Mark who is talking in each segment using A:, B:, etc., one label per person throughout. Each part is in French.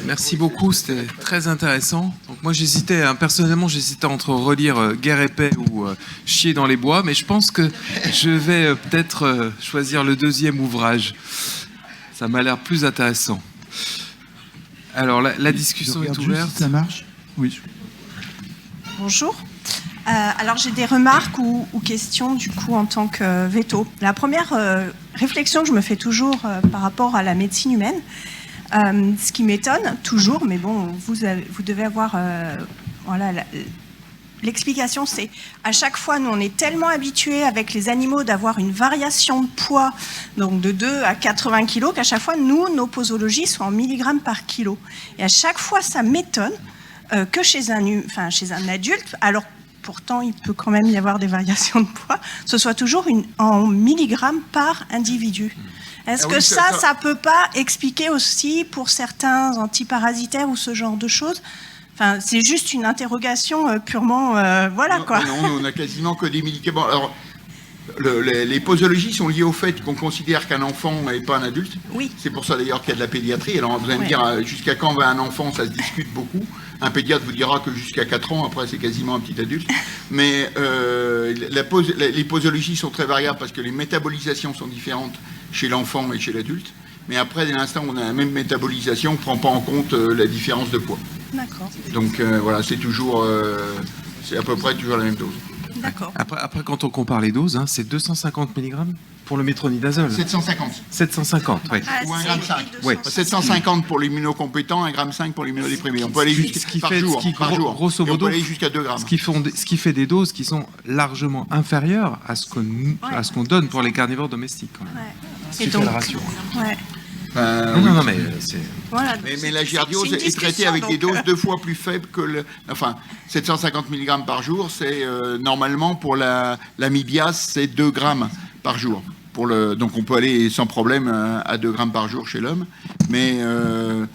A: Merci beaucoup, c'était très intéressant. Donc moi j'hésitais, personnellement j'hésitais entre relire Guerre et paix ou Chier dans les bois, mais je pense que je vais peut-être choisir le deuxième ouvrage. Ça m'a l'air plus intéressant. Alors la discussion est ouverte.
B: Si ça marche. Oui.
C: Bonjour. Alors j'ai des remarques ou questions du coup en tant que véto. La première réflexion que je me fais toujours par rapport à la médecine humaine, ce qui m'étonne toujours, mais bon, vous devez avoir l'explication, c'est à chaque fois, nous on est tellement habitués avec les animaux d'avoir une variation de poids, donc de 2 à 80 kg, qu'à chaque fois, nous, nos posologies sont en milligrammes par kilo. Et à chaque fois, ça m'étonne que chez un adulte, alors pourtant il peut quand même y avoir des variations de poids, ce soit toujours en milligrammes par individu. Est-ce que ça peut pas expliquer aussi pour certains antiparasitaires ou ce genre de choses? Enfin, c'est juste une interrogation purement, voilà
D: non,
C: quoi.
D: Non, on n'a quasiment que des médicaments. Alors, les posologies sont liées au fait qu'on considère qu'un enfant n'est pas un adulte.
C: Oui.
D: C'est pour ça d'ailleurs qu'il y a de la pédiatrie. Alors vous allez me dire jusqu'à quand va un enfant, ça se discute beaucoup. Un pédiatre vous dira que jusqu'à 4 ans, après c'est quasiment un petit adulte. Mais les posologies sont très variables parce que les métabolisations sont différentes chez l'enfant et chez l'adulte. Mais après, dès l'instant où on a la même métabolisation, on ne prend pas en compte la différence de poids.
C: D'accord.
D: Donc voilà, c'est toujours, c'est à peu près toujours la même dose.
C: D'accord.
A: Après, quand on compare les doses, c'est 250 mg pour le métronidazole.
D: 750.
A: 750, oui.
D: Ou 1,5 g.
A: Oui.
D: 750 pour l'immunocompétents, 1,5 g pour l'immunodéprimé. On peut aller jusqu'à par jour.
A: Grosso modo,
D: on peut aller jusqu'à 2 grammes.
A: Ce qui fait des doses qui sont largement inférieures à ce qu'on donne pour les carnivores domestiques. Quand même.
C: Et donc,
A: la ratio.
C: Ouais.
A: Non, mais c'est...
C: Voilà,
D: mais la giardiose est traitée avec des doses 2 fois plus faibles que 750 mg par jour, c'est normalement pour l'amibiase, c'est 2 grammes par jour. Donc on peut aller sans problème à 2 grammes par jour chez l'homme, mais 1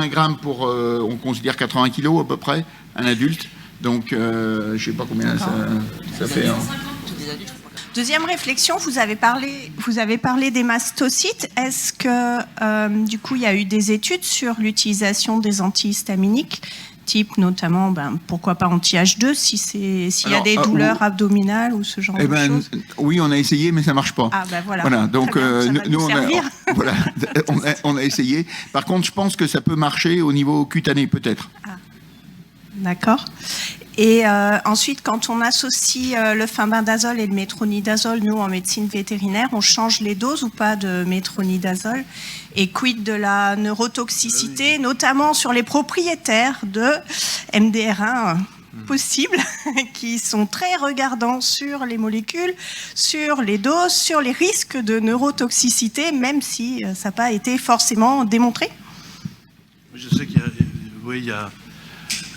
D: gramme pour, on considère 80 kg à peu près, un adulte, donc je ne sais pas combien ça fait.
C: Deuxième réflexion, vous avez parlé des mastocytes. Est-ce que, du coup, il y a eu des études sur l'utilisation des antihistaminiques, type notamment, pourquoi pas anti-H2, s'il y a des douleurs abdominales ou ce genre de choses?
D: Oui, on a essayé, mais ça ne marche pas.
C: Ah voilà.
D: Donc, nous, on a essayé. Par contre, je pense que ça peut marcher au niveau cutané, peut-être.
C: Ah. D'accord. Et ensuite, quand on associe le fenbendazole et le métronidazole, nous, en médecine vétérinaire, on change les doses ou pas de métronidazole? Et quid de la neurotoxicité, notamment sur les propriétaires de MDR1 possibles, qui sont très regardants sur les molécules, sur les doses, sur les risques de neurotoxicité, même si ça n'a pas été forcément démontré?
B: Je sais qu'il y a...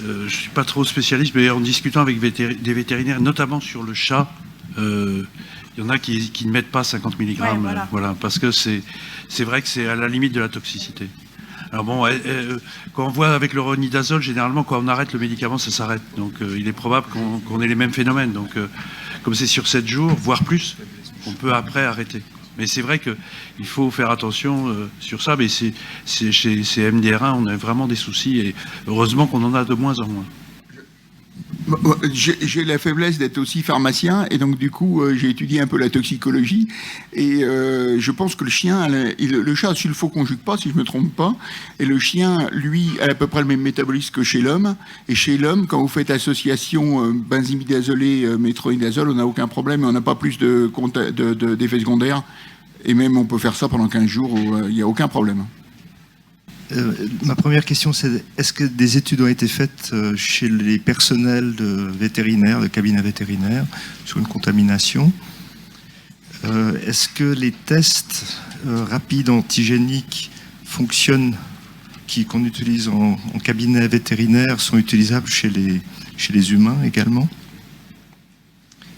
B: je ne suis pas trop spécialiste, mais en discutant avec des vétérinaires, notamment sur le chat, il y en a qui ne mettent pas 50 mg, voilà, parce que c'est vrai que c'est à la limite de la toxicité. Alors bon, quand on voit avec le ronidazole, généralement, quand on arrête le médicament, ça s'arrête. Donc il est probable qu'on ait les mêmes phénomènes. Donc comme c'est sur 7 jours, voire plus, on peut après arrêter. Mais c'est vrai qu'il faut faire attention sur ça. Mais chez MDR1, on a vraiment des soucis et heureusement qu'on en a de moins en moins.
D: J'ai la faiblesse d'être aussi pharmacien et donc du coup j'ai étudié un peu la toxicologie et je pense que le chat a sulfoconjugue pas si je me trompe pas, et le chien lui a à peu près le même métabolisme que chez l'homme, et chez l'homme quand vous faites association benzimidazolé métronidazole, on n'a aucun problème et on n'a pas plus d'effets secondaires, et même on peut faire ça pendant 15 jours où il n'y a aucun problème.
E: Ma première question, c'est est-ce que des études ont été faites chez les personnels de cabinets vétérinaires sur une contamination? Est-ce que les tests rapides antigéniques fonctionnent, qu'on utilise en cabinet vétérinaire, sont utilisables chez les humains également?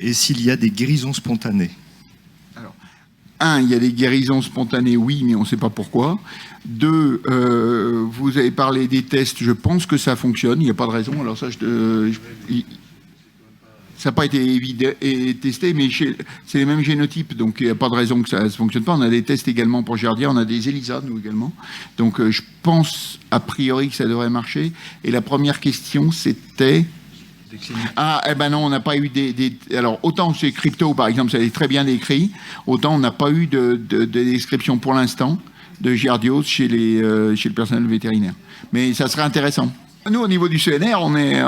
E: Et s'il y a des guérisons spontanées?
D: il y a des guérisons spontanées, oui, mais on ne sait pas pourquoi. 2, vous avez parlé des tests, je pense que ça fonctionne, il n'y a pas de raison. Alors ça, ça n'a pas été testé, mais c'est les mêmes génotypes, donc il n'y a pas de raison que ça ne fonctionne pas. On a des tests également pour Giardia, on a des ELISA, nous également. Donc je pense, a priori, que ça devrait marcher. Et la première question, c'était... Ah, eh ben non, on n'a pas eu Alors, autant chez Crypto, par exemple, ça est très bien décrit, autant on n'a pas eu de description pour l'instant de giardiose chez le personnel vétérinaire. Mais ça serait intéressant. Nous, au niveau du CNR, on est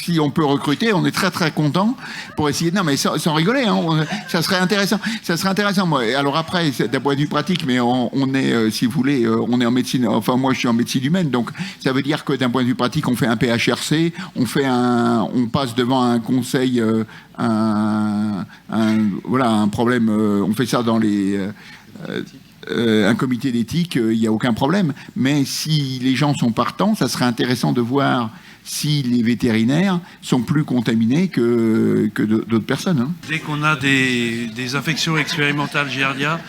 D: si on peut recruter, on est très très content pour essayer. Non, mais sans rigoler, hein, ça serait intéressant. Ça serait intéressant. Moi, alors après, d'un point de vue pratique, mais on est, si vous voulez, on est en médecine. Enfin, moi, je suis en médecine humaine, donc ça veut dire que d'un point de vue pratique, on fait un PHRC, on passe devant un conseil, voilà, un problème. On fait ça dans les un comité d'éthique, il n'y a aucun problème. Mais si les gens sont partants, ça serait intéressant de voir si les vétérinaires sont plus contaminés que d'autres personnes. Hein.
B: Dès qu'on a des infections expérimentales Giardia,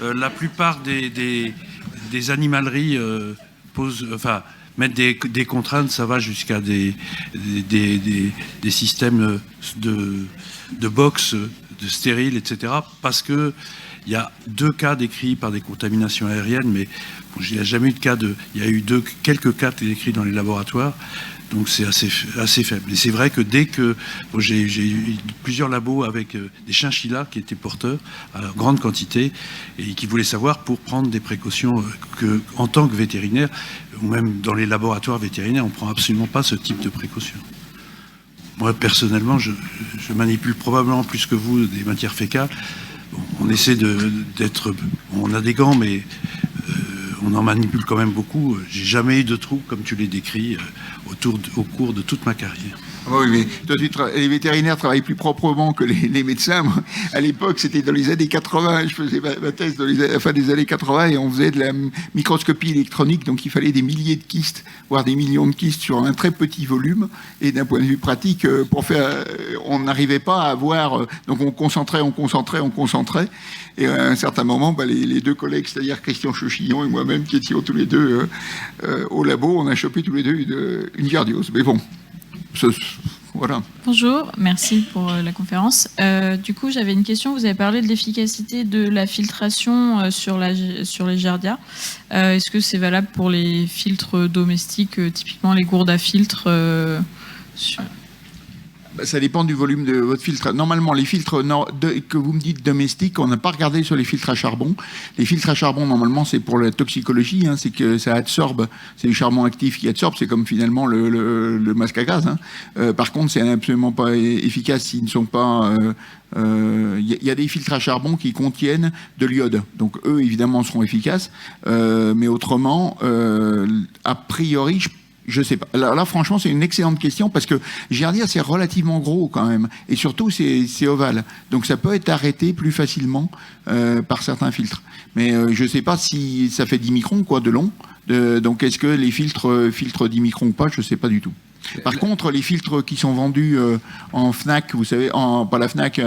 B: la plupart des animaleries mettre des contraintes, ça va jusqu'à des systèmes de box, de stériles, etc. Parce que il y a 2 cas décrits par des contaminations aériennes, mais bon, il n'y a jamais eu de cas il y a eu quelques cas décrits dans les laboratoires, donc c'est assez faible. Et c'est vrai que dès que j'ai eu plusieurs labos avec des chinchillas qui étaient porteurs à grande quantité et qui voulaient savoir pour prendre des précautions que, en tant que vétérinaire, ou même dans les laboratoires vétérinaires, on ne prend absolument pas ce type de précautions. Moi, personnellement, je manipule probablement plus que vous des matières fécales. On essaie on a des gants, mais on en manipule quand même beaucoup. J'ai jamais eu de trou, comme tu l'as décrit, au cours de toute ma carrière.
D: Oui, mais les vétérinaires travaillent plus proprement que les médecins. Moi, à l'époque, c'était dans les années 80. Je faisais ma thèse dans la fin des années 80 et on faisait de la microscopie électronique. Donc, il fallait des milliers de kystes, voire des millions de kystes sur un très petit volume. Et d'un point de vue pratique, on n'arrivait pas à avoir... Donc, on concentrait. Et à un certain moment, les 2 collègues, c'est-à-dire Christian Chauchillon et moi-même, qui étions tous les 2 au labo, on a chopé tous les 2 une giardiose. Mais bon... Voilà.
F: Bonjour, merci pour la conférence. Du coup, j'avais une question. Vous avez parlé de l'efficacité de la filtration sur les Giardia. Est-ce que c'est valable pour les filtres domestiques, typiquement les gourdes à filtre
D: Ça dépend du volume de votre filtre. Normalement, les filtres que vous me dites domestiques, on n'a pas regardé sur les filtres à charbon. Les filtres à charbon, normalement, c'est pour la toxicologie, hein, c'est que ça absorbe, c'est du charbon actif qui absorbe, c'est comme finalement le masque à gaz. Hein. Par contre, c'est absolument pas efficace s'ils ne sont pas... y a des filtres à charbon qui contiennent de l'iode. Donc eux, évidemment, seront efficaces. Mais autrement, a priori, je sais pas. Là, franchement, c'est une excellente question parce que Giardia, c'est relativement gros quand même. Et surtout, c'est ovale. Donc, ça peut être arrêté plus facilement par certains filtres. Mais je sais pas si ça fait 10 microns, quoi, de long. Donc, est-ce que les filtrent 10 microns ou pas? Je sais pas du tout. Par contre, les filtres qui sont vendus en Fnac, vous savez, pas la Fnac,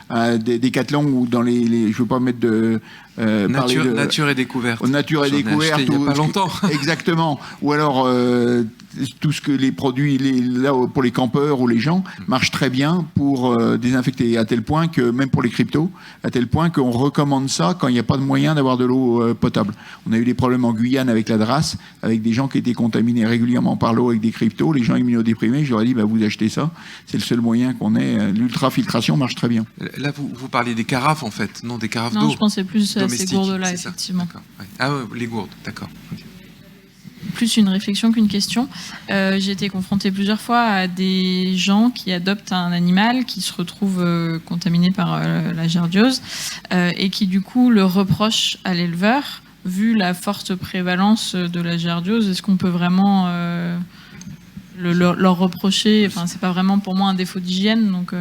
D: à Decathlon ou dans les je veux pas mettre de...
A: Nature et découverte.
D: Nature et découverte.
A: Il n'y a pas longtemps.
D: Exactement. Ou alors, tout ce que les produits là, pour les campeurs ou les gens marchent très bien pour désinfecter, à tel point que, même pour les cryptos, à tel point qu'on recommande ça quand il n'y a pas de moyen d'avoir de l'eau potable. On a eu des problèmes en Guyane avec la DRAS, avec des gens qui étaient contaminés régulièrement par l'eau avec des cryptos, les gens immunodéprimés. J'aurais dit, vous achetez ça, c'est le seul moyen qu'on ait. L'ultrafiltration marche très bien.
A: Là, vous parlez des carafes, en fait, non des carafes d'eau.
F: Non, je pensais plus à ces gourdes-là,
A: ça,
F: effectivement.
A: ouais. Ah ouais, les gourdes, d'accord. Okay.
F: Plus une réflexion qu'une question. J'ai été confrontée plusieurs fois à des gens qui adoptent un animal qui se retrouve contaminé par la giardiose et qui du coup le reprochent à l'éleveur. Vu la forte prévalence de la giardiose, est-ce qu'on peut vraiment leur reprocher? Enfin, c'est pas vraiment pour moi un défaut d'hygiène, donc.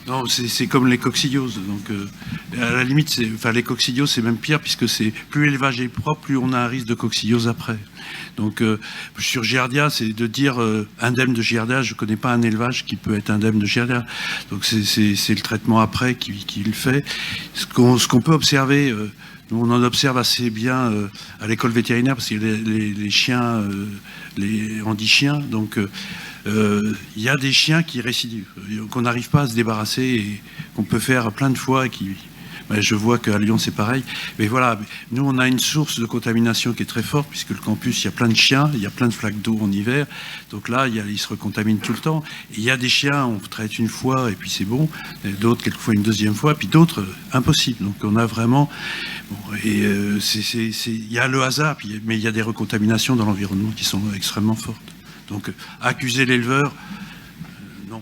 B: Non, c'est comme les coccidioses. Donc, à la limite, les coccidioses, c'est même pire puisque c'est plus l'élevage est propre, plus on a un risque de coccidiose après. Donc sur Giardia, c'est de dire indemne de Giardia, je ne connais pas un élevage qui peut être indemne de Giardia. Donc c'est le traitement après qui le fait. Ce qu'on peut observer, nous on en observe assez bien à l'école vétérinaire, parce que les chiens, on dit chiens, donc il y a des chiens qui récidivent, qu'on n'arrive pas à se débarrasser et qu'on peut faire plein de fois et je vois qu'à Lyon c'est pareil, mais voilà, nous on a une source de contamination qui est très forte, puisque le campus, il y a plein de chiens, il y a plein de flaques d'eau en hiver, donc là ils se recontaminent tout le temps, et il y a des chiens, on traite une fois et puis c'est bon, d'autres quelquefois une deuxième fois, puis d'autres impossible, donc on a vraiment, il y a le hasard, mais il y a des recontaminations dans l'environnement qui sont extrêmement fortes, donc accuser l'éleveur, non.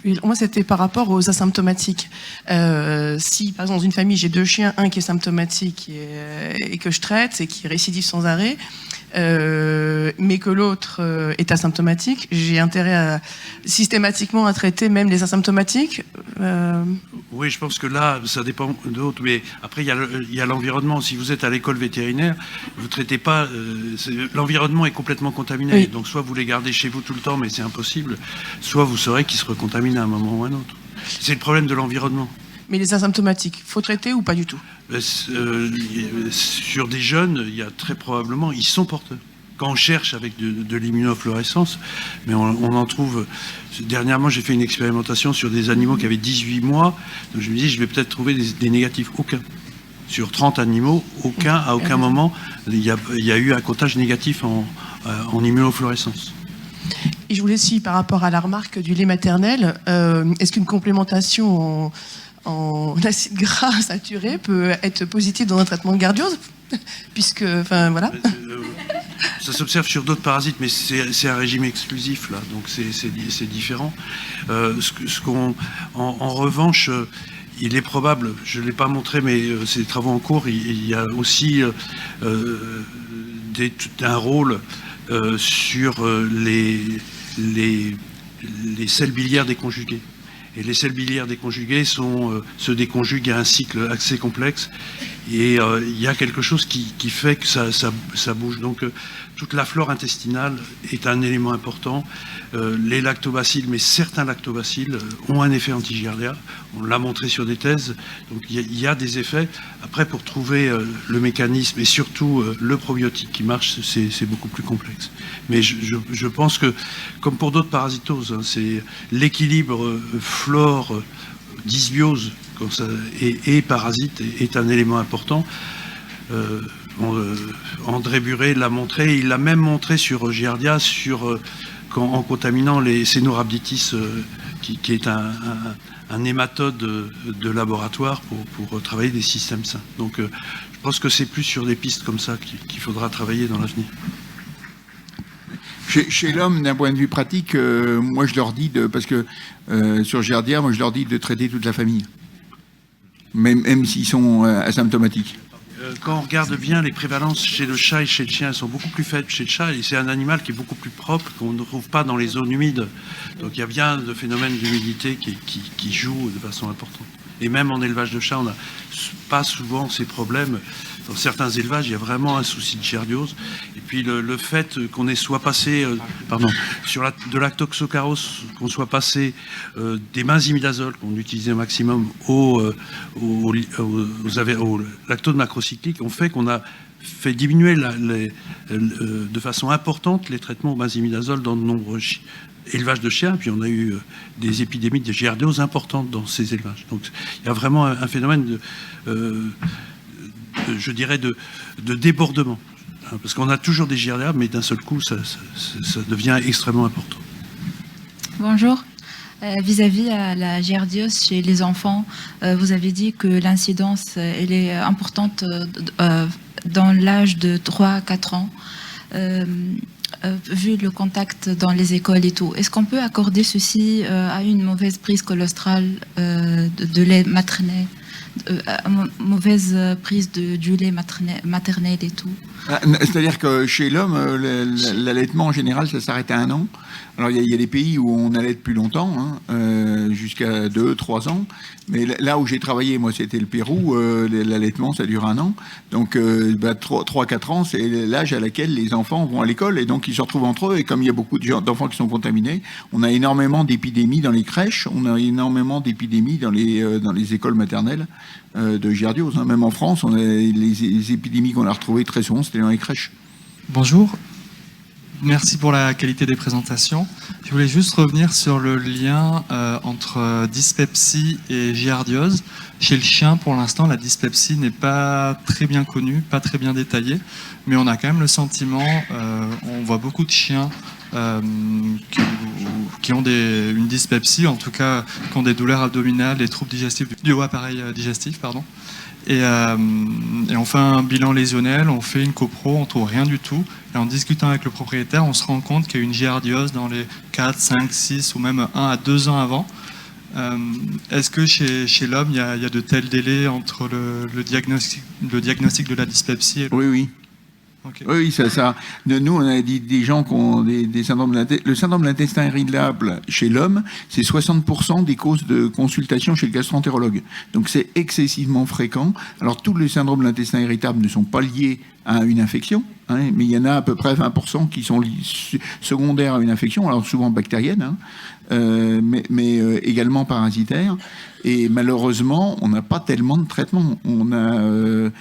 G: Oui, moi, c'était par rapport aux asymptomatiques. Si, par exemple, dans une famille, j'ai 2 chiens, un qui est symptomatique et que je traite et qui récidive sans arrêt, mais que l'autre est asymptomatique, j'ai intérêt systématiquement à traiter même les asymptomatiques.
B: Oui, je pense que là, ça dépend d'autres, mais après, il y a l'environnement. Si vous êtes à l'école vétérinaire, vous ne traitez pas... l'environnement est complètement contaminé, oui. Donc soit vous les gardez chez vous tout le temps, mais c'est impossible, soit vous saurez qu'ils se recontaminent à un moment ou à un autre. C'est le problème de l'environnement.
G: Mais les asymptomatiques, faut traiter ou pas du tout?
B: Sur des jeunes, il y a très probablement, ils sont porteurs. Quand on cherche avec de l'immunofluorescence, mais on en trouve... Dernièrement, j'ai fait une expérimentation sur des animaux qui avaient 18 mois, donc je me dis, je vais peut-être trouver des négatifs. Aucun. Sur 30 animaux, à aucun moment, il y a eu un comptage négatif en immunofluorescence.
G: Et je voulais aussi, par rapport à la remarque du lait maternel, est-ce qu'une complémentation en acide gras saturé peut être positive dans un traitement de gardiose? Puisque, enfin, voilà.
B: Ça s'observe sur d'autres parasites, mais c'est un régime exclusif, là, donc c'est différent. En revanche, il est probable, je ne l'ai pas montré, mais c'est des travaux en cours, il y a aussi un rôle sur les selles biliaires déconjuguées. Et les selles biliaires déconjuguées se déconjuguent à un cycle assez complexe. Et il y a quelque chose qui fait que ça bouge. Donc toute la flore intestinale est un élément important. Les lactobacilles, mais certains lactobacilles ont un effet anti-Giardia. On l'a montré sur des thèses. Donc il y a des effets. Après, pour trouver le mécanisme et surtout le probiotique qui marche, c'est beaucoup plus complexe. Mais je pense que, comme pour d'autres parasitoses, hein, c'est l'équilibre flore, dysbiose et parasite est un élément important. André Buret l'a montré, il l'a même montré sur Giardia, en contaminant les Caenorhabditis, qui est un nématode de laboratoire pour travailler des systèmes sains. Donc je pense que c'est plus sur des pistes comme ça qu'il faudra travailler dans l'avenir.
D: Chez l'homme, d'un point de vue pratique, moi je leur dis parce que sur Giardia, moi je leur dis de traiter toute la famille, même s'ils sont asymptomatiques.
B: Quand on regarde bien, les prévalences chez le chat et chez le chien sont beaucoup plus faibles chez le chat, et c'est un animal qui est beaucoup plus propre, qu'on ne trouve pas dans les zones humides. Donc il y a bien de phénomènes d'humidité qui jouent de façon importante. Et même en élevage de chats, on n'a pas souvent ces problèmes. Dans certains élevages, il y a vraiment un souci de giardiose. Et puis le fait qu'on soit passé, sur de la toxocarose, qu'on soit passé des benzimidazole qu'on utilisait au maximum au lactose macrocyclique, ont fait qu'on a fait diminuer de façon importante les traitements au benzimidazole dans de nombreux élevages de chiens, puis on a eu des épidémies de giardiose importantes dans ces élevages. Donc il y a vraiment un phénomène je dirais de débordement, parce qu'on a toujours des giardias, mais d'un seul coup ça devient extrêmement important.
H: Bonjour. Vis-à-vis à la giardiose chez les enfants, vous avez dit que l'incidence elle est importante dans l'âge de 3 à 4 ans. Vu le contact dans les écoles et tout, est-ce qu'on peut accorder ceci à une mauvaise prise colostrale de lait maternel, mauvaise prise du lait maternel et tout?
D: C'est-à-dire que chez l'homme, l'allaitement en général, ça s'arrête à 1 an. Alors il y a des pays où on allaite plus longtemps, jusqu'à 2-3 ans. Mais là où j'ai travaillé, moi, c'était le Pérou. L'allaitement, ça dure 1 an. Donc 3-4 ans, c'est l'âge à laquelle les enfants vont à l'école. Et donc ils se retrouvent entre eux. Et comme il y a beaucoup d'enfants qui sont contaminés, on a énormément d'épidémies dans les crèches. On a énormément d'épidémies dans les écoles maternelles de giardiose. Même en France, on a les épidémies qu'on a retrouvées très souvent, c'était dans les crèches.
I: Bonjour. Merci pour la qualité des présentations. Je voulais juste revenir sur le lien entre dyspepsie et giardiose. Chez le chien, pour l'instant, la dyspepsie n'est pas très bien connue, pas très bien détaillée, mais on a quand même le sentiment, on voit beaucoup de chiens qui ont une dyspepsie, en tout cas qui ont des douleurs abdominales, des troubles digestifs, du haut appareil digestif, pardon. Et on fait un bilan lésionnel, on fait une copro, on trouve rien du tout. Et en discutant avec le propriétaire, on se rend compte qu'il y a une giardiose dans les 4, 5, 6 ou même 1 à 2 ans avant. Est-ce que chez l'homme, il y a de tels délais entre le diagnostic de la dyspepsie et
D: Oui, oui.
I: Okay.
D: Oui, ça. Nous, on a des gens qui ont des syndromes de l'intestin. Le syndrome de l'intestin irritable chez l'homme, c'est 60% des causes de consultation chez le gastro-entérologue. Donc, c'est excessivement fréquent. Alors, tous les syndromes de l'intestin irritable ne sont pas liés à une infection, mais il y en a à peu près 20% qui sont secondaires à une infection, alors souvent bactérienne, mais également parasitaire. Et malheureusement, on n'a pas tellement de traitement. Nous,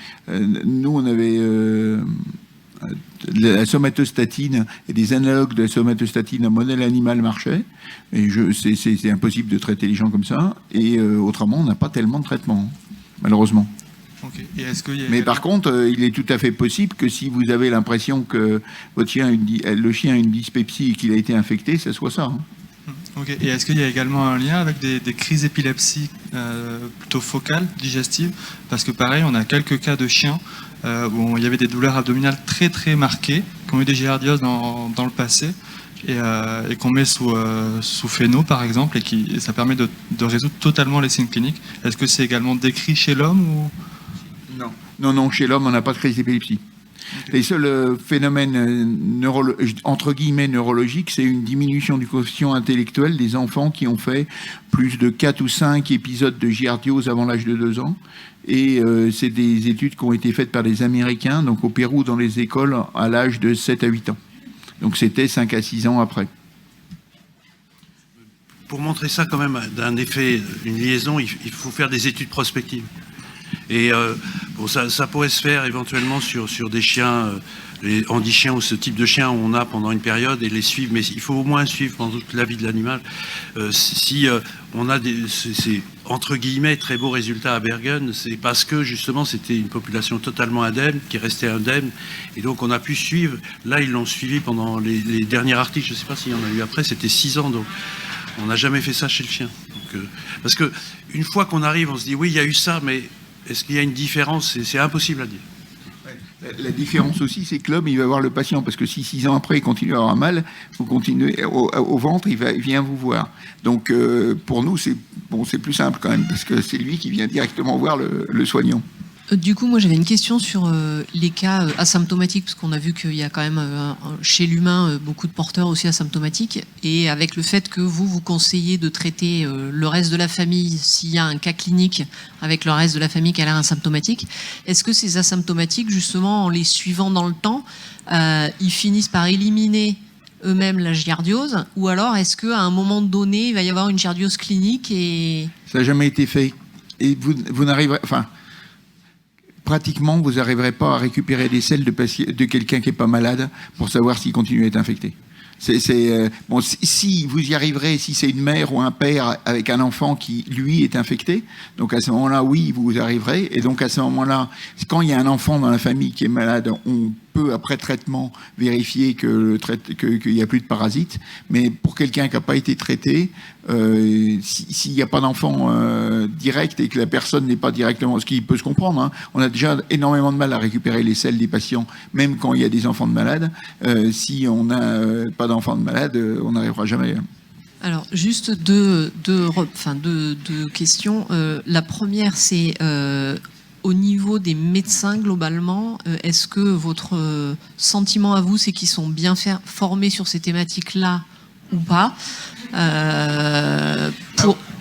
D: on avait la somatostatine et des analogues de la somatostatine, un modèle animal marchait. Et c'est impossible de traiter les gens comme ça. Et autrement, on n'a pas tellement de traitement, malheureusement.
I: Okay. Et
D: mais par contre, il est tout à fait possible que si vous avez l'impression que votre chien le chien a une dyspepsie et qu'il a été infecté, ça soit ça.
I: Okay. Et est-ce qu'il y a également un lien avec des crises d'épilepsie plutôt focales, digestives? Parce que pareil, on a quelques cas de chiens où il y avait des douleurs abdominales très très marquées, qui ont eu des giardioses dans le passé, et qu'on met sous phéno par exemple, et ça permet de résoudre totalement les signes cliniques. Est-ce que c'est également décrit chez l'homme ou...
D: Non, chez l'homme, on n'a pas de crise d'épilepsie. Okay. Les seuls phénomènes entre guillemets neurologiques, c'est une diminution du quotient intellectuel des enfants qui ont fait plus de 4 ou 5 épisodes de giardiose avant l'âge de 2 ans. Et c'est des études qui ont été faites par des Américains, donc au Pérou, dans les écoles, à l'âge de 7 à 8 ans. Donc c'était 5 à 6 ans après.
B: Pour montrer ça quand même d'un effet, une liaison, il faut faire des études prospectives. Et ça pourrait se faire éventuellement sur des chiens, les handichiens ou ce type de chiens on a pendant une période et les suivre, mais il faut au moins suivre pendant toute la vie de l'animal. Si on a ces entre guillemets très beaux résultats à Bergen, c'est parce que justement c'était une population totalement indemne, qui restait indemne, et donc on a pu suivre. Là ils l'ont suivi pendant les derniers articles, je ne sais pas s'il y en a eu après, c'était 6 ans, donc on n'a jamais fait ça chez le chien. Donc, parce que une fois qu'on arrive, on se dit oui il y a eu ça, mais est-ce qu'il y a une différence? C'est impossible à dire.
D: La différence aussi, c'est que l'homme, il va voir le patient, parce que si 6 ans après, il continue à avoir mal, vous continuez au ventre, il vient vous voir. Donc, pour nous, c'est plus simple quand même, parce que c'est lui qui vient directement voir le soignant.
J: Du coup, moi j'avais une question sur les cas asymptomatiques, parce qu'on a vu qu'il y a quand même chez l'humain beaucoup de porteurs aussi asymptomatiques, et avec le fait que vous conseillez de traiter le reste de la famille s'il y a un cas clinique avec le reste de la famille qui a l'air asymptomatique, est-ce que ces asymptomatiques, justement, en les suivant dans le temps, ils finissent par éliminer eux-mêmes la giardiose, ou alors est-ce qu'à un moment donné, il va y avoir une giardiose clinique et...
D: Ça n'a jamais été fait. Et vous n'arriverez... Enfin, pratiquement, vous n'arriverez pas à récupérer des selles de quelqu'un qui n'est pas malade pour savoir s'il continue à être infecté. Bon, si vous y arriverez, si c'est une mère ou un père avec un enfant qui, lui, est infecté, donc à ce moment-là, oui, vous arriverez. Et donc à ce moment-là, quand il y a un enfant dans la famille qui est malade, on peut, après traitement, vérifier qu'il n'y a plus de parasites. Mais pour quelqu'un qui n'a pas été traité, s'il n'y a pas d'enfant direct et que la personne n'est pas directement... Ce qui peut se comprendre, hein, on a déjà énormément de mal à récupérer les selles des patients, même quand il y a des enfants de malades. Si on n'a pas d'enfants de malades, on n'arrivera jamais.
J: Alors, juste deux questions. La première, c'est... au niveau des médecins, globalement, est-ce que votre sentiment à vous, c'est qu'ils sont bien formés sur ces thématiques-là ou pas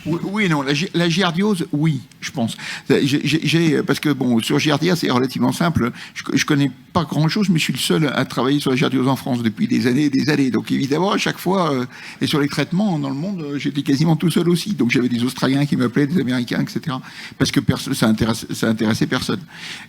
D: Oui et non. La giardiose, oui, je pense. Parce que, bon, sur Giardia, c'est relativement simple. Je connais pas grand-chose, mais je suis le seul à travailler sur la giardiose en France depuis des années et des années. Donc, évidemment, à chaque fois, et sur les traitements dans le monde, j'étais quasiment tout seul aussi. Donc, j'avais des Australiens qui m'appelaient, des Américains, etc. Parce que ça intéressait personne.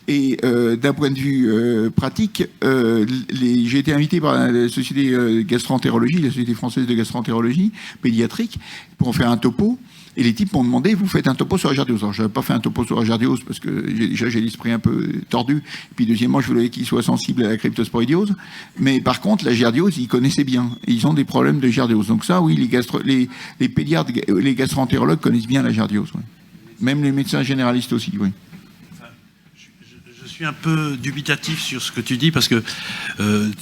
D: Et d'un point de vue pratique, j'ai été invité par la Société gastroentérologie, la Société française de gastroentérologie pédiatrique, pour en faire un topo. Et les types m'ont demandé, vous faites un topo sur la giardiose. Alors, je n'avais pas fait un topo sur la giardiose parce que j'ai l'esprit un peu tordu. Et puis, deuxièmement, je voulais qu'il soit sensible à la cryptosporidiose. Mais par contre, la giardiose, ils connaissaient bien. Et ils ont des problèmes de giardiose. Donc ça, oui, les pédiatres, les gastroentérologues connaissent bien la giardiose. Oui. Même les médecins généralistes aussi, oui.
B: Je suis un peu dubitatif sur ce que tu dis parce que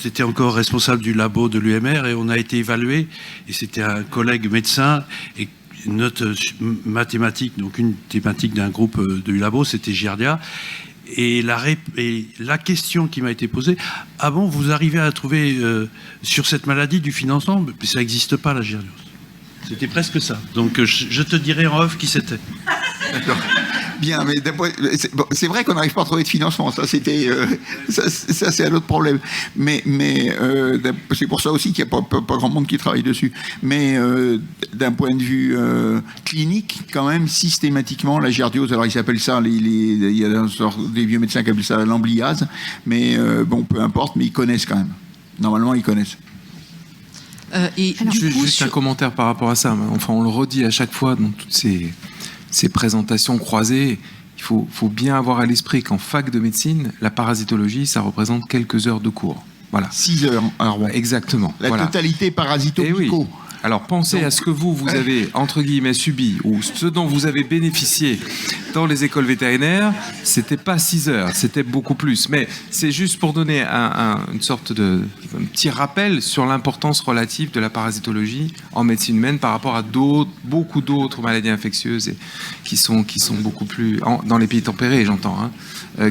B: tu étais encore responsable du labo de l'UMR et on a été évalué. Et c'était un collègue médecin et notre mathématique, donc une thématique d'un groupe du labo, c'était Giardia. Et la question qui m'a été posée, ah bon, vous arrivez à trouver sur cette maladie du financement? Mais ça n'existe pas, la giardiose. C'était presque ça. Donc je te dirai en off qui c'était.
D: D'accord. Bien, mais c'est vrai qu'on n'arrive pas à trouver de financement. Ça, c'était, ça c'est un autre problème. Mais c'est pour ça aussi qu'il n'y a pas grand monde qui travaille dessus. Mais d'un point de vue clinique, quand même, systématiquement, la giardiose, alors ils s'appellent ça, il y a des vieux médecins qui appellent ça l'ambliase, mais bon, peu importe, mais ils connaissent quand même. Normalement, ils connaissent.
A: Et juste un commentaire par rapport à ça. Enfin, on le redit à chaque fois dans toutes ces présentations croisées. Il faut bien avoir à l'esprit qu'en fac de médecine, la parasitologie, ça représente quelques heures de cours. Voilà.
D: 6 heures. Alors bon.
A: Exactement.
D: La totalité parasito-pico.
A: Alors pensez à ce que vous avez, entre guillemets, subi, ou ce dont vous avez bénéficié dans les écoles vétérinaires, c'était pas 6 heures, c'était beaucoup plus. Mais c'est juste pour donner une sorte de un petit rappel sur l'importance relative de la parasitologie en médecine humaine par rapport à beaucoup d'autres maladies infectieuses qui sont beaucoup plus, dans les pays tempérés, j'entends,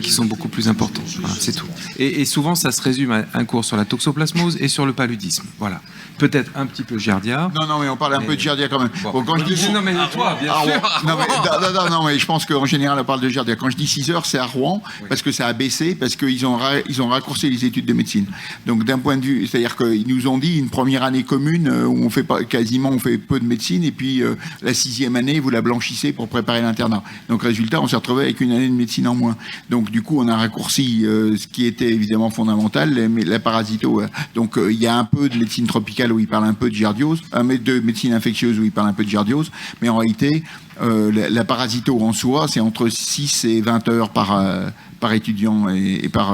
A: qui sont beaucoup plus importantes. Voilà, c'est tout. Et souvent, ça se résume à un cours sur la toxoplasmose et sur le paludisme. Voilà. Peut-être un petit peu Giardia.
D: Non, mais on parle un peu de Giardia quand même.
A: Bon, quand je dis non, mais toi, bien sûr.
D: Non, mais je pense qu'en général, on parle de Giardia. Quand je dis 6 heures, c'est à Rouen, parce que ça a baissé, parce qu'ils ont raccourci les études de médecine. Donc, d'un point de vue, c'est-à-dire qu'ils nous ont dit une première année commune où on fait peu de médecine, et puis la 6e année, vous la blanchissez pour préparer l'internat. Donc, résultat, on s'est retrouvé avec une année de médecine en moins. Donc, du coup, on a raccourci ce qui était évidemment fondamental, la parasito. Donc, il y a un peu de médecine tropicale où il parle un peu de giardiose, de médecine infectieuse où il parle un peu de giardiose, mais en réalité, la parasito en soi, c'est entre 6 et 20 heures par étudiant et par...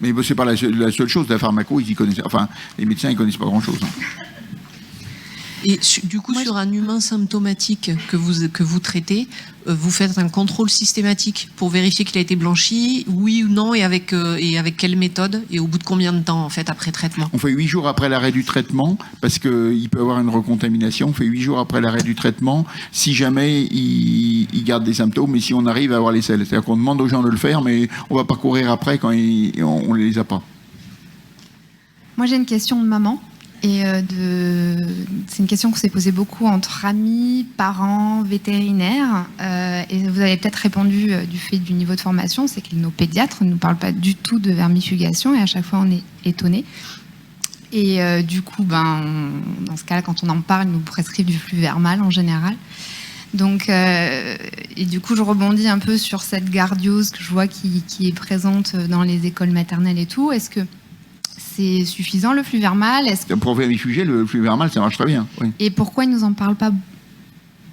D: mais c'est pas la seule chose, la pharmaco, ils y connaissent... Enfin, les médecins, ils connaissent pas grand-chose.
J: Et du coup, sur un humain symptomatique que vous traitez, vous faites un contrôle systématique pour vérifier qu'il a été blanchi, oui ou non, et avec quelle méthode, et au bout de combien de temps, en fait, après traitement?
D: On fait 8 jours après l'arrêt du traitement, parce qu'il peut y avoir une recontamination. On fait 8 jours après l'arrêt du traitement, si jamais il garde des symptômes, et si on arrive à avoir les selles. C'est-à-dire qu'on demande aux gens de le faire, mais on va pas courir après quand on les a pas.
K: Moi, j'ai une question de maman. Et c'est une question qu'on s'est posée beaucoup entre amis, parents, vétérinaires. Et vous avez peut-être répondu du fait du niveau de formation, c'est que nos pédiatres ne nous parlent pas du tout de vermifugation et à chaque fois on est étonnés. Et du coup, dans ce cas-là, quand on en parle, ils nous prescrivent du fluvermal en général. Donc, et du coup, je rebondis un peu sur cette gardiose que je vois qui est présente dans les écoles maternelles et tout. Est-ce que c'est suffisant le fluvermal?
D: Pour vermifuger, le fluvermal, ça marche très bien. Oui.
K: Et pourquoi ils nous en parlent pas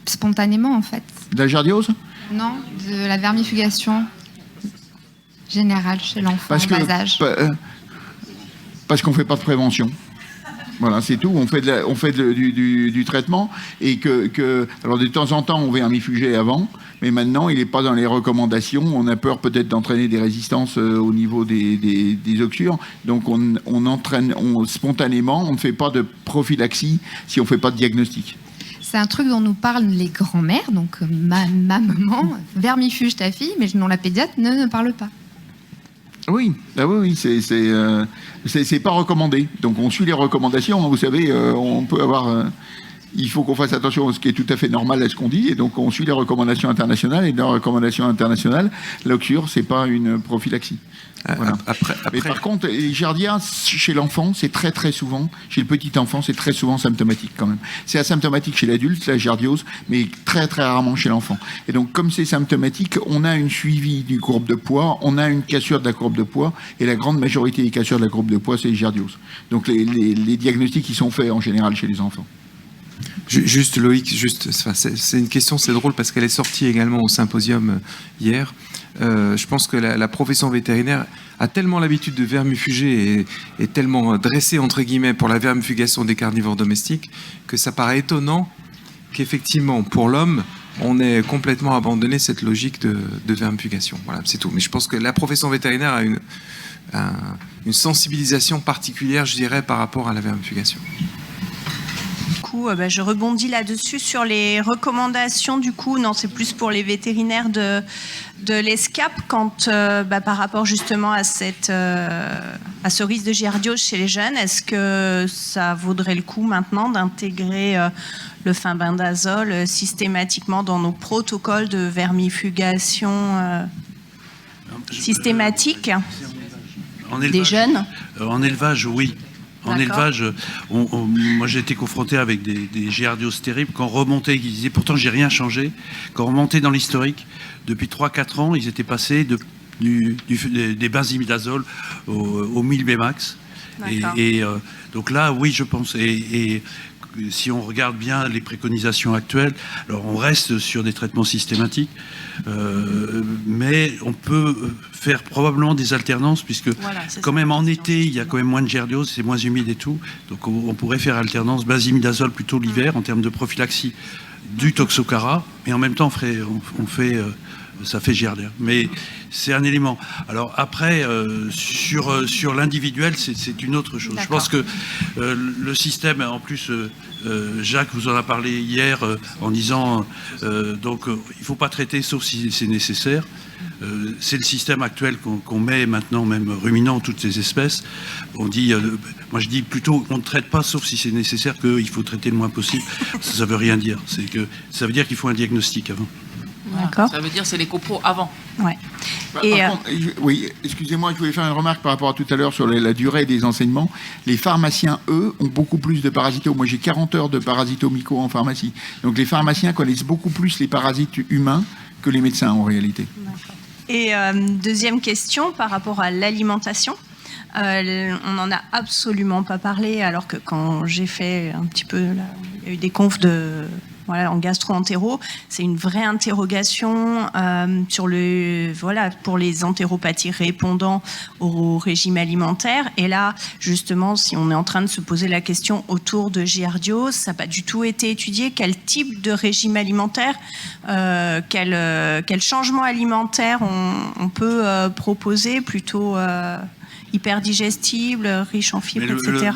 K: spontanément, en fait?
D: De la giardiose?
K: Non, de la vermifugation générale chez l'enfant en bas âge.
D: Parce qu'on fait pas de prévention. Voilà, c'est tout. On fait du traitement et alors de temps en temps on vermifugeait avant, mais maintenant il n'est pas dans les recommandations. On a peur peut-être d'entraîner des résistances au niveau des oxyures. Donc on entraîne spontanément. On ne fait pas de prophylaxie si on ne fait pas de diagnostic.
K: C'est un truc dont nous parlent les grands-mères, donc ma maman, vermifuge ta fille, mais dont la pédiatre ne parle pas.
D: Oui, c'est pas recommandé. Donc on suit les recommandations. Vous savez, on peut avoir. Il faut qu'on fasse attention à ce qui est tout à fait normal à ce qu'on dit, et donc on suit les recommandations internationales. Et dans les recommandations internationales, l'oxure, c'est pas une prophylaxie. Voilà. Mais par contre, les giardia chez l'enfant, c'est très très souvent, chez le petit enfant, c'est très souvent symptomatique quand même. C'est asymptomatique chez l'adulte, la giardiose, mais très très rarement chez l'enfant. Et donc comme c'est symptomatique, on a une suivi du courbe de poids, on a une cassure de la courbe de poids, et la grande majorité des cassures de la courbe de poids, c'est les giardioses. Donc les diagnostics qui sont faits en général chez les enfants.
A: Juste Loïc, c'est une question, c'est drôle parce qu'elle est sortie également au symposium hier. Je pense que la profession vétérinaire a tellement l'habitude de vermifuger et est tellement dressée entre guillemets pour la vermifugation des carnivores domestiques que ça paraît étonnant qu'effectivement pour l'homme on ait complètement abandonné cette logique de vermifugation. Voilà, c'est tout. Mais je pense que la profession vétérinaire a une sensibilisation particulière, je dirais, par rapport à la vermifugation.
C: Je rebondis là-dessus sur les recommandations. Du coup, non, c'est plus pour les vétérinaires de l'ESCAP quand, par rapport justement à ce risque de giardiose chez les jeunes. Est-ce que ça vaudrait le coup maintenant d'intégrer le thimbendazole systématiquement dans nos protocoles de vermifugation systématique des jeunes?
B: En élevage, oui. En élevage, moi j'ai été confronté avec des giardioses terribles. Quand on remontait, ils disaient pourtant j'ai rien changé. Quand on remontait dans l'historique, depuis 3-4 ans, ils étaient passés des benzimidazole au 1000 Bmax. Et donc là, oui, je pense. Et si on regarde bien les préconisations actuelles, alors on reste sur des traitements systématiques, mais on peut faire probablement des alternances, puisque quand même en été, il y a quand même moins de giardiose, c'est moins humide et tout, donc on pourrait faire alternance benzimidazole plutôt l'hiver en termes de prophylaxie du toxocara, et en même temps ça fait giardia. Mais c'est un élément. Alors après, sur l'individuel, c'est une autre chose. Je pense que le système, en plus, Jacques vous en a parlé hier en disant donc il ne faut pas traiter sauf si c'est nécessaire. C'est le système actuel qu'on met maintenant, même ruminant, toutes ces espèces. On dit, moi je dis plutôt, on ne traite pas sauf si c'est nécessaire, qu'il faut traiter le moins possible. Ça ne veut rien dire. Ça veut dire qu'il faut un diagnostic avant.
C: D'accord.
L: Ça veut dire c'est les copros avant.
C: Ouais.
D: Oui, excusez-moi, je voulais faire une remarque par rapport à tout à l'heure sur la durée des enseignements. Les pharmaciens, eux, ont beaucoup plus de parasito. Moi, j'ai 40 heures de parasito-myco en pharmacie. Donc les pharmaciens connaissent beaucoup plus les parasites humains que les médecins en réalité.
C: D'accord. Et deuxième question par rapport à l'alimentation. On n'en a absolument pas parlé, alors que quand j'ai fait un petit peu, il y a eu des confs en gastro-entéro, c'est une vraie interrogation pour les entéropathies répondant au régime alimentaire. Et là, justement, si on est en train de se poser la question autour de giardiose, ça n'a pas du tout été étudié. Quel type de régime alimentaire, quel changement alimentaire on peut proposer, plutôt hyper digestible, riche en fibres, etc.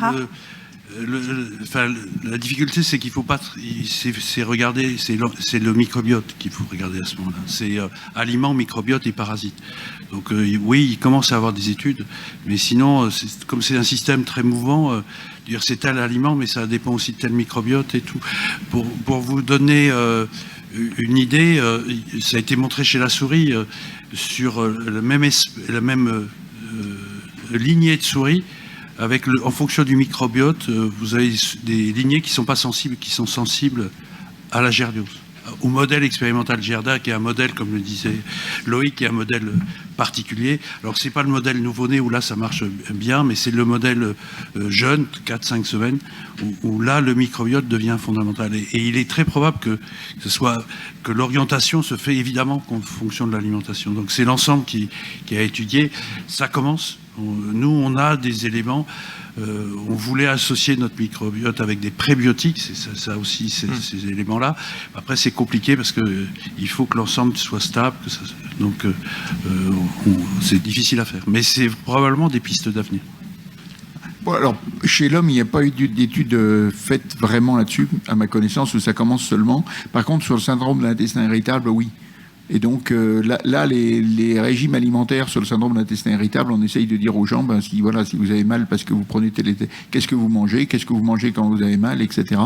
B: La difficulté, c'est qu'il faut pas. C'est regarder, c'est le microbiote qu'il faut regarder à ce moment-là. C'est aliments, microbiote et parasites. Donc oui, il commence à avoir des études, mais sinon, comme c'est un système très mouvant, dire c'est tel aliment, mais ça dépend aussi de tel microbiote et tout. Pour vous donner une idée, ça a été montré chez la souris sur la même lignée de souris. En fonction du microbiote, vous avez des lignées qui sont pas sensibles, qui sont sensibles à la giardiose. Au modèle expérimental Giardia, qui est un modèle, comme le disait Loïc, qui est un modèle particulier. Alors c'est pas le modèle nouveau-né où là ça marche bien, mais c'est le modèle jeune, 4-5 semaines, où là le microbiote devient fondamental. Et il est très probable que l'orientation se fait évidemment en fonction de l'alimentation. Donc c'est l'ensemble qui a étudié. Ça commence. Nous, on a des éléments. On voulait associer notre microbiote avec des prébiotiques, c'est ça aussi, ces éléments-là. Après, c'est compliqué parce qu'il faut que l'ensemble soit stable. Donc, c'est difficile à faire. Mais c'est probablement des pistes d'avenir.
D: Bon, alors, chez l'homme, il n'y a pas eu d'études faites vraiment là-dessus, à ma connaissance, où ça commence seulement. Par contre, sur le syndrome de l'intestin irritable, oui. Et donc là, les régimes alimentaires sur le syndrome de l'intestin irritable, on essaye de dire aux gens, si vous avez mal parce que vous prenez qu'est-ce que vous mangez quand vous avez mal, etc.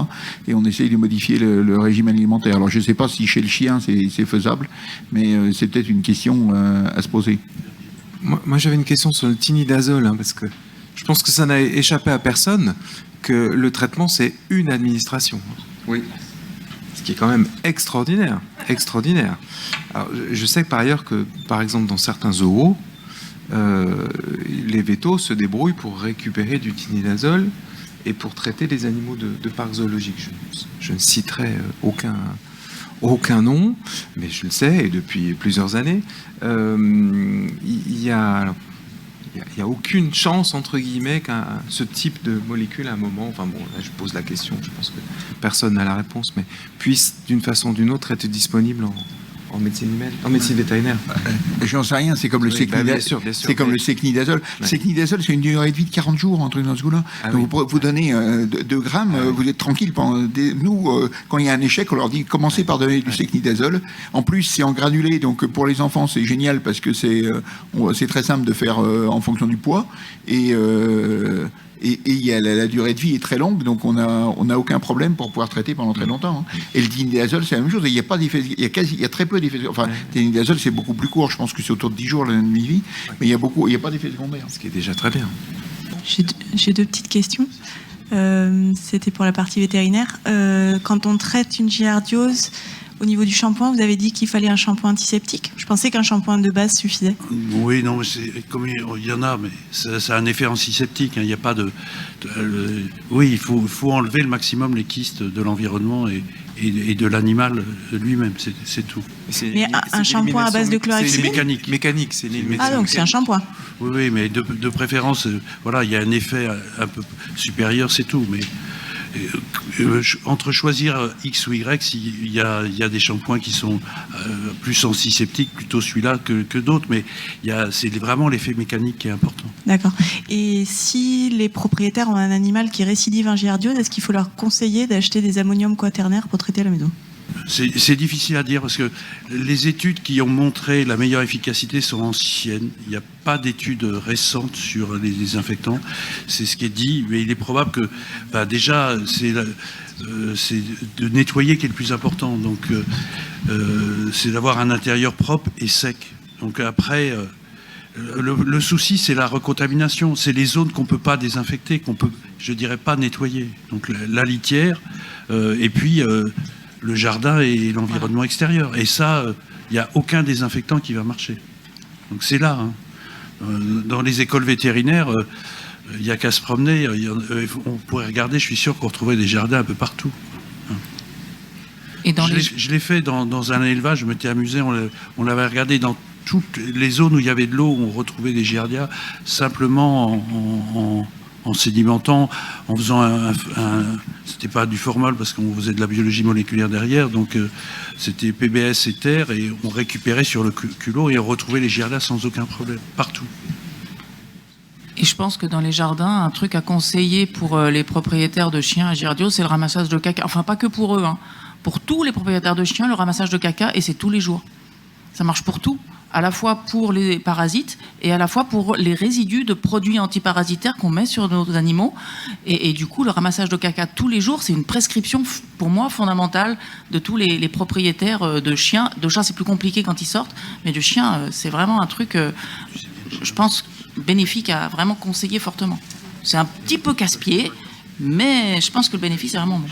D: Et on essaye de modifier le régime alimentaire. Alors je ne sais pas si chez le chien c'est faisable, mais c'est peut-être une question à se poser.
A: Moi j'avais une question sur le tinidazole, parce que je pense que ça n'a échappé à personne que le traitement c'est une administration.
D: Oui.
A: Ce qui est quand même extraordinaire. Alors, je sais que par ailleurs que, par exemple, dans certains zoos, les vétos se débrouillent pour récupérer du tinidazole et pour traiter les animaux de parcs zoologiques. Je ne citerai aucun nom, mais je le sais, et depuis plusieurs années, il y a aucune chance, entre guillemets, ce type de molécule à un moment, là je pose la question, je pense que personne n'a la réponse, mais puisse d'une façon ou d'une autre être disponible en médecine humaine, en médecine vétérinaire.
D: J'en sais rien, c'est comme le secnidazole.
A: C'est
D: comme le secnidazole. Le secnidazole, c'est une durée de vie de 40 jours, un truc dans ce goût-là. Donc vous donnez 2 grammes, vous êtes tranquille. Nous, quand il y a un échec, on leur dit commencez par donner du secnidazole. En plus, c'est en granulé, donc pour les enfants, c'est génial parce que c'est très simple de faire en fonction du poids. Et la durée de vie est très longue, donc on n'a aucun problème pour pouvoir traiter pendant très longtemps. Et le tinidazole, c'est la même chose. Il y a très peu d'effets. Enfin, le tinidazole, c'est beaucoup plus court. Je pense que c'est autour de 10 jours la demi-vie, mais il n'y a pas d'effets secondaires.
A: Ce qui est déjà très bien.
L: J'ai 2 petites questions. C'était pour la partie vétérinaire. Quand on traite une giardiose, au niveau du shampoing, vous avez dit qu'il fallait un shampoing antiseptique. Je pensais qu'un shampoing de base suffisait.
B: Oui, non, comme il y en a, mais ça a un effet antiseptique. Il n'y a pas de. Oui, il faut enlever le maximum les kystes de l'environnement et de l'animal lui-même. C'est tout.
L: Mais un shampoing à base de chlorhexidine.
B: C'est mécanique.
L: Donc c'est un shampoing.
B: Oui, mais de préférence, il y a un effet un peu supérieur, c'est tout. Mais entre choisir X ou Y, il y a des shampoings qui sont plus antiseptiques, plutôt celui-là que d'autres, mais c'est vraiment l'effet mécanique qui est important.
L: D'accord. Et si les propriétaires ont un animal qui récidive un giardiose, est-ce qu'il faut leur conseiller d'acheter des ammoniums quaternaires pour traiter à la maison ?
B: C'est difficile à dire parce que les études qui ont montré la meilleure efficacité sont anciennes. Il n'y a pas d'études récentes sur les désinfectants. C'est ce qui est dit, mais il est probable que déjà c'est de nettoyer qui est le plus important. Donc c'est d'avoir un intérieur propre et sec. Donc après le souci c'est la recontamination. C'est les zones qu'on peut pas désinfecter, je dirais pas nettoyer. Donc la litière et puis le jardin et l'environnement extérieur. Et ça, il n'y a aucun désinfectant qui va marcher. Donc c'est là. Dans les écoles vétérinaires, il n'y a qu'à se promener. On pourrait regarder, je suis sûr qu'on retrouverait des jardins un peu partout.
J: Et
B: je l'ai fait dans un élevage, je m'étais amusé, on l'avait regardé dans toutes les zones où il y avait de l'eau, on retrouvait des giardias, simplement en sédimentant, en faisant c'était pas du formol parce qu'on faisait de la biologie moléculaire derrière, donc c'était PBS et terre, et on récupérait sur le culot et on retrouvait les giardias sans aucun problème, partout.
M: Et je pense que dans les jardins, un truc à conseiller pour les propriétaires de chiens à giardiose, c'est le ramassage de caca. Enfin, pas que pour eux, pour tous les propriétaires de chiens, le ramassage de caca, et c'est tous les jours. Ça marche pour tout. À la fois pour les parasites et à la fois pour les résidus de produits antiparasitaires qu'on met sur nos animaux. Et du coup, le ramassage de caca tous les jours, c'est une prescription, pour moi, fondamentale de tous les propriétaires de chiens. De chats, c'est plus compliqué quand ils sortent, mais de chiens, c'est vraiment un truc, je pense, bénéfique à vraiment conseiller fortement. C'est un petit peu casse-pied, mais je pense que le bénéfice est vraiment bon.